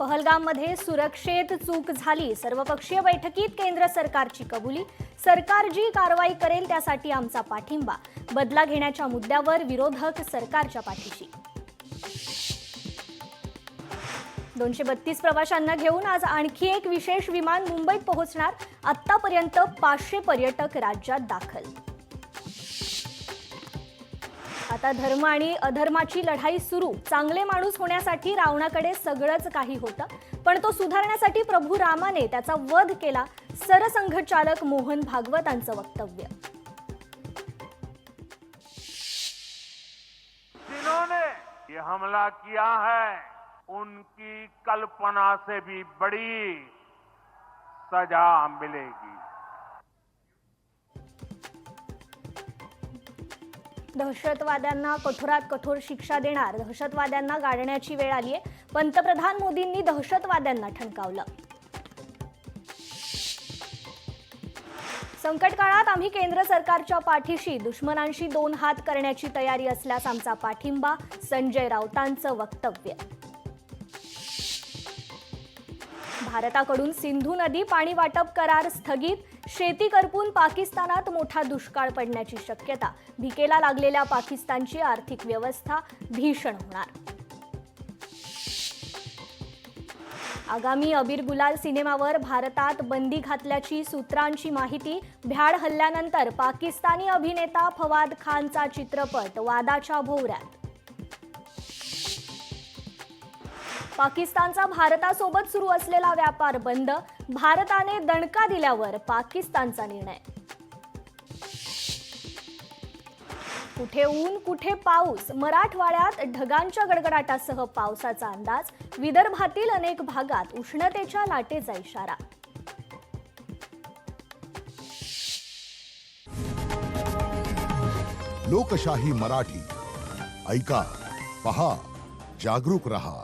पहलगाममध्ये सुरक्षेत चूक झाली, सर्वपक्षीय बैठकीत केंद्र सरकारची कबुली, सरकार जी कारवाई करेल त्यासाठी आमचा पाठिंबा, बदला घेण्याच्या मुद्द्यावर विरोधक सरकारच्या पाठीशी. 232 प्रवाशांना घेऊन आज आणखी एक विशेष विमान मुंबईत पोहोचणार. आतापर्यंत 500 पर्यटक राज्यात दाखल. आता धर्म आणि अधर्माची लढाई सुरू. चांगले माणूस होण्यासाठी रावणाकडे सगळंच काही होतं, पण तो सुधारण्यासाठी प्रभू रामाने त्याचा वध केला. सरसंघचालक मोहन भागवतांचं वक्तव्य. जिन्होंने ये हमला किया है उनकी कल्पना से भी बड़ी सजा मिलेगी. दहशतवाद्यांना कठोरात कठोर शिक्षा देणार. दहशतवाद्यांना गाडण्याची वेळ आली आहे. पंतप्रधान मोदींनी दहशतवाद्यांना ठणकावलं. संकट काळात आम्ही केंद्र सरकारच्या पाठीशी, दुश्मनांशी दोन हात करण्याची तयारी असल्यास आमचा पाठिंबा. संजय राऊतांचं वक्तव्य. भारताकडून सिंधू नदी पाणी वाटप करार स्थगित. शेती करपून पाकिस्तानात मोठा दुष्काळ पडण्याची शक्यता. भिकेला लागलेल्या पाकिस्तानची आर्थिक व्यवस्था भीषण होणार. आगामी अबीर गुलाल सिनेमावर भारतात बंदी घातल्याची सूत्रांची माहिती. भ्याड हल्ल्यानंतर पाकिस्तानी अभिनेता फवाद खानचा चित्रपट वादाच्या भोवऱ्यात. पाकिस्तानचा भारतासोबत सुरू असलेला व्यापार बंद. भारताने दणका दिल्यावर पाकिस्तानचा निर्णय. कुठे ऊन कुठे पाऊस. मराठवाड्यात ढगांच्या गडगडाटासह पावसाचा अंदाज. विदर्भातील अनेक भागात उष्णतेच्या लाटेचा इशारा. लोकशाही मराठी ऐका, पहा, जागरूक रहा.